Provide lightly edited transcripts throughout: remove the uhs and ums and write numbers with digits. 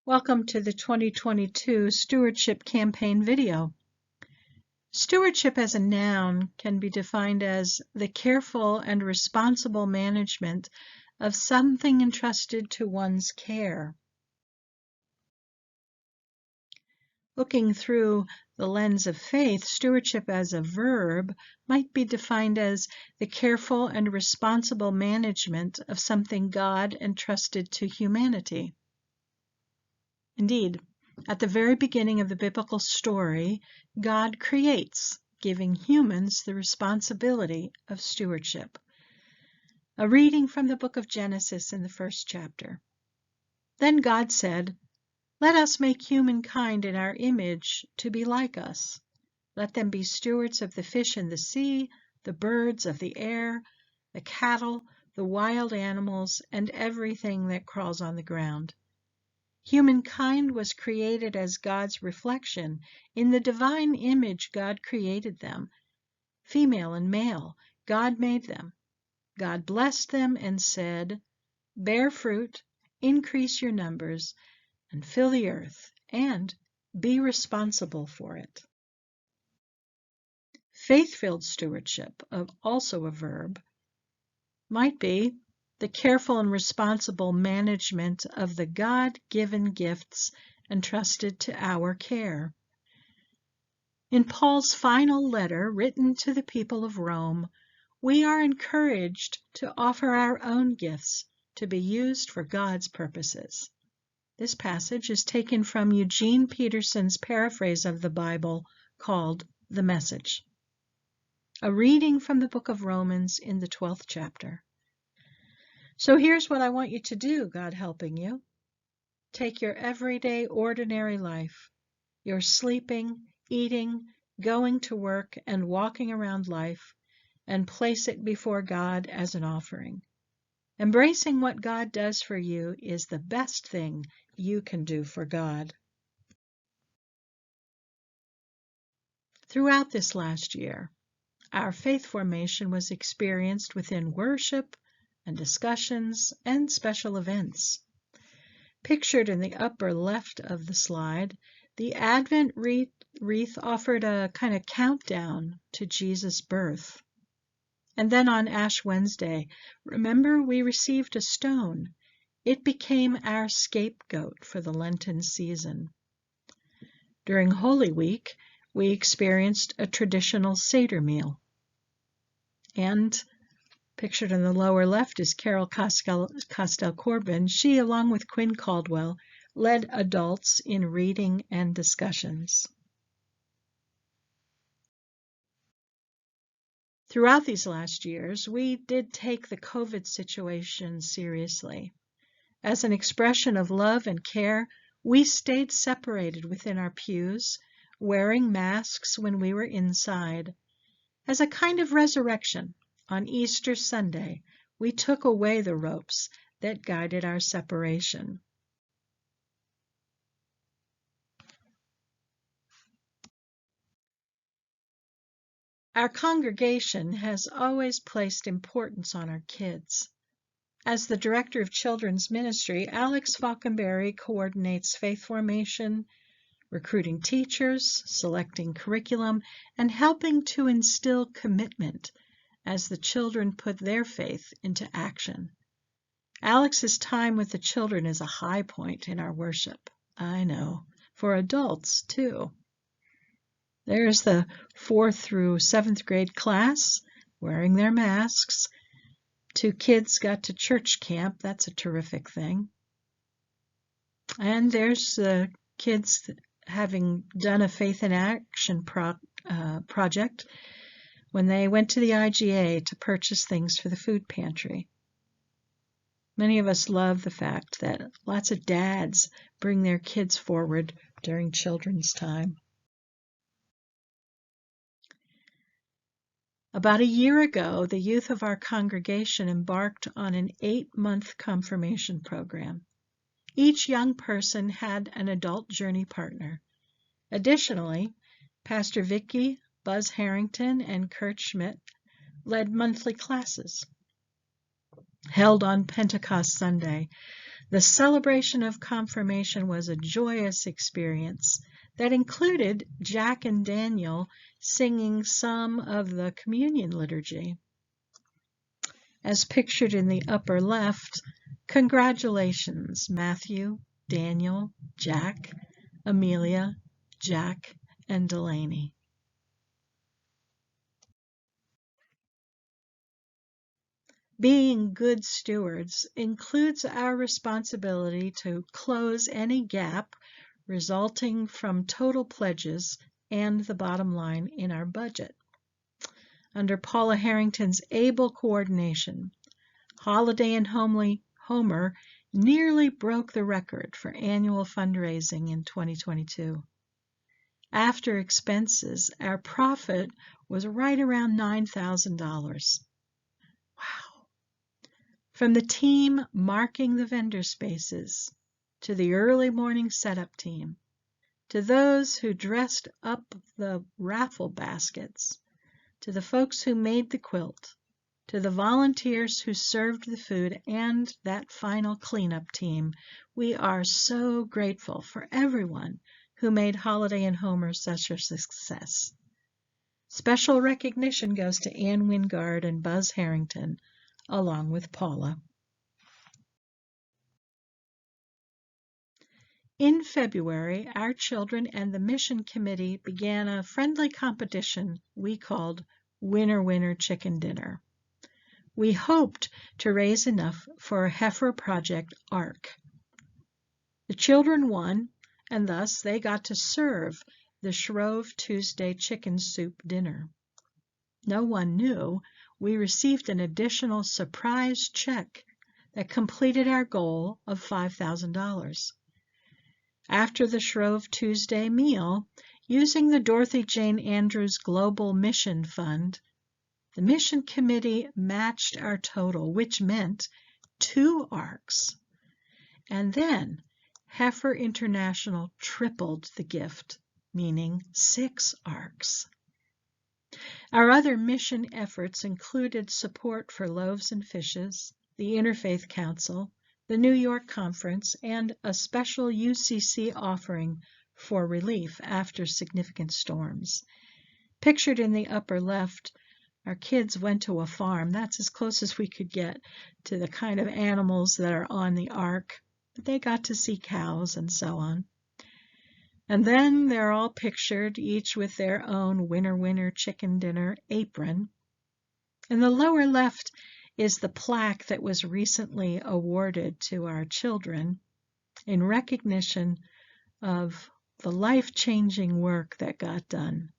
Welcome to the 2022 Stewardship Campaign video. Stewardship as a noun can be defined as the careful and responsible management of something entrusted to one's care. Looking through the lens of faith, stewardship as a verb might be defined as the careful and responsible management of something God entrusted to humanity. Indeed, at the very beginning of the biblical story, God creates, giving humans the responsibility of stewardship. A reading from the book of Genesis in the first chapter. Then God said, "Let us make humankind in our image to be like us. Let them be stewards of the fish in the sea, the birds of the air, the cattle, the wild animals, and everything that crawls on the ground." Humankind was created as God's reflection. In the divine image, God created them. Female and male, God made them. God blessed them and said, "Bear fruit, increase your numbers, and fill the earth, and be responsible for it." Faith-filled stewardship, also a verb, might be the careful and responsible management of the God-given gifts entrusted to our care. In Paul's final letter written to the people of Rome, we are encouraged to offer our own gifts to be used for God's purposes. This passage is taken from Eugene Peterson's paraphrase of the Bible called The Message. A reading from the book of Romans in the 12th chapter. So here's what I want you to do, God helping you. Take your everyday, ordinary life, your sleeping, eating, going to work, and walking around life, and place it before God as an offering. Embracing what God does for you is the best thing you can do for God. Throughout this last year, our faith formation was experienced within worship and discussions and special events. Pictured in the upper left of the slide, the Advent wreath offered a kind of countdown to Jesus' birth. And then on Ash Wednesday, remember, we received a stone. It became our scapegoat for the Lenten season. During Holy Week, we experienced a traditional Seder meal. And pictured in the lower left is Carol Costel-Corbin. She, along with Quinn Caldwell, led adults in reading and discussions. Throughout these last years, we did take the COVID situation seriously. As an expression of love and care, we stayed separated within our pews, wearing masks when we were inside. As a kind of resurrection, on Easter Sunday, we took away the ropes that guided our separation. Our congregation has always placed importance on our kids. As the Director of Children's Ministry, Alex Falkenberry coordinates faith formation, recruiting teachers, selecting curriculum, and helping to instill commitment as the children put their faith into action. Alex's time with the children is a high point in our worship. I know, for adults too. There's the 4th through 7th grade class wearing their masks. 2 kids got to church camp. That's a terrific thing. And there's the kids having done a faith in action project when they went to the IGA to purchase things for the food pantry. Many of us love the fact that lots of dads bring their kids forward during children's time. About a year ago, the youth of our congregation embarked on an 8-month confirmation program. Each young person had an adult journey partner. Additionally, Pastor Vicky, Buzz Harrington, and Kurt Schmidt led monthly classes. Held on Pentecost Sunday, The celebration of confirmation was a joyous experience that included Jack and Daniel singing some of the communion liturgy. As pictured in the upper left, congratulations, Matthew, Daniel, Jack, Amelia, Jack, and Delaney. Being good stewards includes our responsibility to close any gap resulting from total pledges and the bottom line in our budget. Under Paula Harrington's able coordination, Holiday and Homer nearly broke the record for annual fundraising in 2022. After expenses, our profit was right around $9,000. Wow. From the team marking the vendor spaces, to the early morning setup team, to those who dressed up the raffle baskets, to the folks who made the quilt, to the volunteers who served the food, and that final cleanup team, we are so grateful for everyone who made Holiday and Homer such a success. Special recognition goes to Ann Wingard and Buzz Harrington, along with Paula. In February, our children and the mission committee began a friendly competition we called Winner Winner Chicken Dinner. We hoped to raise enough for a heifer project ARC. The children won, and thus they got to serve the Shrove Tuesday chicken soup dinner. No one knew we received an additional surprise check that completed our goal of $5,000. After the Shrove Tuesday meal, using the Dorothy Jane Andrews Global Mission Fund, the mission committee matched our total, which meant 2 ARCs. And then Heifer International tripled the gift, meaning 6 ARCs. Our other mission efforts included support for Loaves and Fishes, the Interfaith Council, the New York Conference, and a special UCC offering for relief after significant storms. Pictured in the upper left, our kids went to a farm. That's as close as we could get to the kind of animals that are on the ark. But they got to see cows and so on. And then they're all pictured, each with their own Winner Winner Chicken Dinner apron. In the lower left is the plaque that was recently awarded to our children in recognition of the life-changing work that got done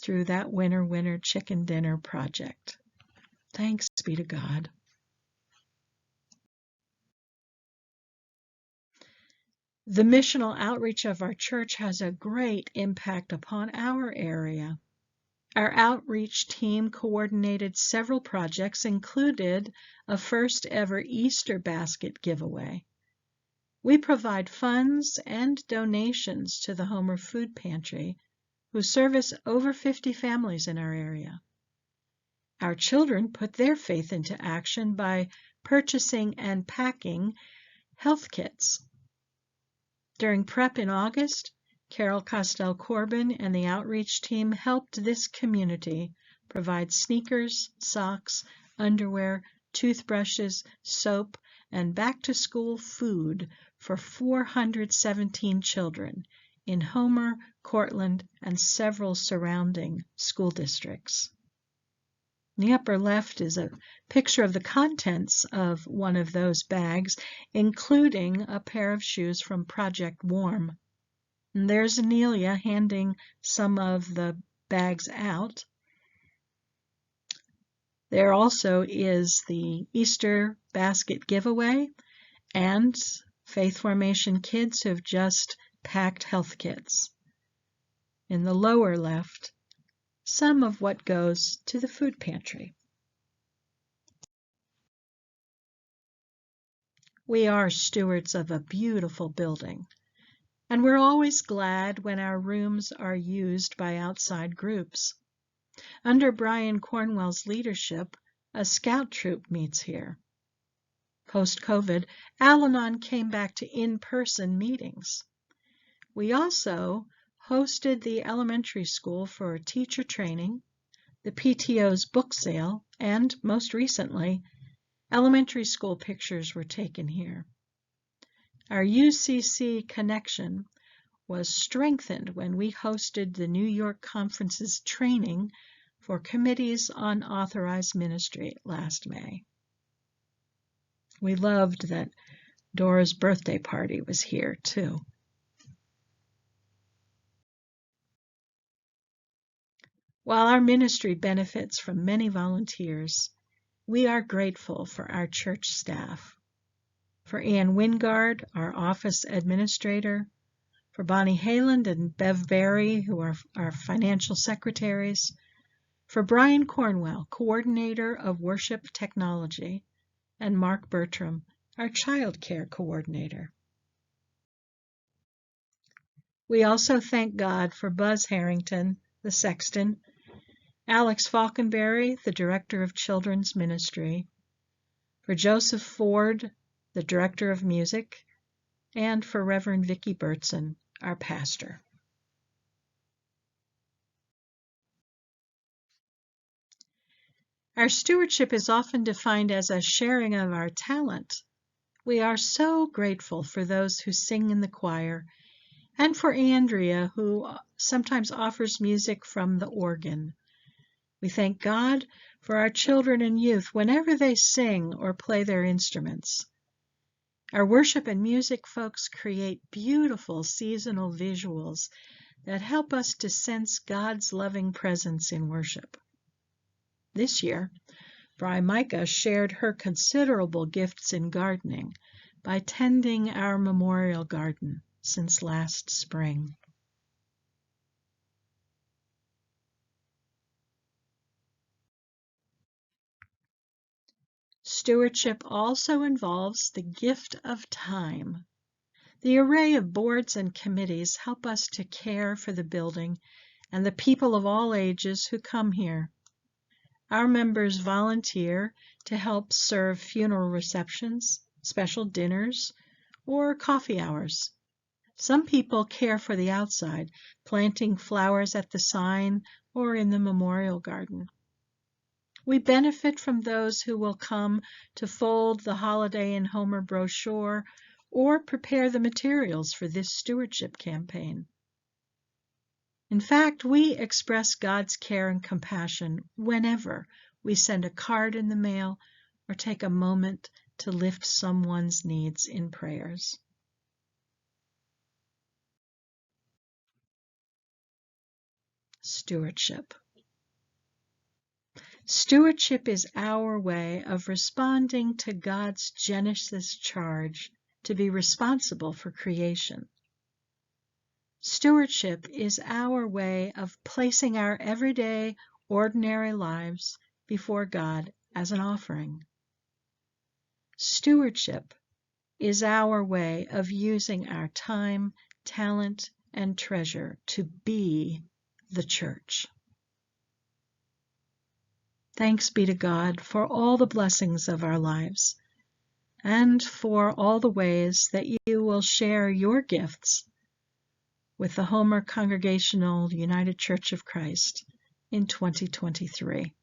through that Winner Winner Chicken Dinner project. Thanks be to God. The missional outreach of our church has a great impact upon our area. Our outreach team coordinated several projects, included a first ever Easter basket giveaway. We provide funds and donations to the Homer Food Pantry, who service over 50 families in our area. Our children put their faith into action by purchasing and packing health kits. During P.R.E.P in August, Carol Costell-Corbin and the outreach team helped this community provide sneakers, socks, underwear, toothbrushes, soap, and back-to-school food for 417 children in Homer, Cortland, and several surrounding school districts. In the upper left is a picture of the contents of one of those bags, including a pair of shoes from Project Warm. And there's Amelia handing some of the bags out. There also is the Easter basket giveaway and Faith Formation kids who have just packed health kits. In the lower left, some of what goes to the food pantry. We are stewards of a beautiful building, and we're always glad when our rooms are used by outside groups. Under Brian Cornwell's leadership, a scout troop meets here. Post-COVID, Al-Anon came back to in-person meetings. We also hosted the elementary school for teacher training, the PTO's book sale, and most recently, elementary school pictures were taken here. Our UCC connection was strengthened when we hosted the New York Conference's training for committees on authorized ministry last May. We loved that Dora's birthday party was here too. While our ministry benefits from many volunteers, we are grateful for our church staff. For Ann Wingard, our office administrator, for Bonnie Hayland and Bev Berry, who are our financial secretaries, for Brian Cornwell, coordinator of worship technology, and Mark Bertram, our child care coordinator. We also thank God for Buzz Harrington, the sexton, Alex Falconberry, the director of children's ministry, for Joseph Ford, the director of music, and for Reverend Vicki Bertson, our pastor. Our stewardship is often defined as a sharing of our talent. We are so grateful for those who sing in the choir, and for Andrea, who sometimes offers music from the organ. We thank God for our children and youth whenever they sing or play their instruments. Our worship and music folks create beautiful seasonal visuals that help us to sense God's loving presence in worship. This year, Bri Micah shared her considerable gifts in gardening by tending our memorial garden since last spring. Stewardship also involves the gift of time. The array of boards and committees help us to care for the building and the people of all ages who come here. Our members volunteer to help serve funeral receptions, special dinners, or coffee hours. Some people care for the outside, planting flowers at the sign or in the memorial garden. We benefit from those who will come to fold the Holiday in Homer brochure or prepare the materials for this stewardship campaign. In fact, we express God's care and compassion whenever we send a card in the mail or take a moment to lift someone's needs in prayers. Stewardship. Stewardship is our way of responding to God's Genesis charge to be responsible for creation. Stewardship is our way of placing our everyday, ordinary lives before God as an offering. Stewardship is our way of using our time, talent, and treasure to be the church. Thanks be to God for all the blessings of our lives and for all the ways that you will share your gifts with the Homer Congregational United Church of Christ in 2023.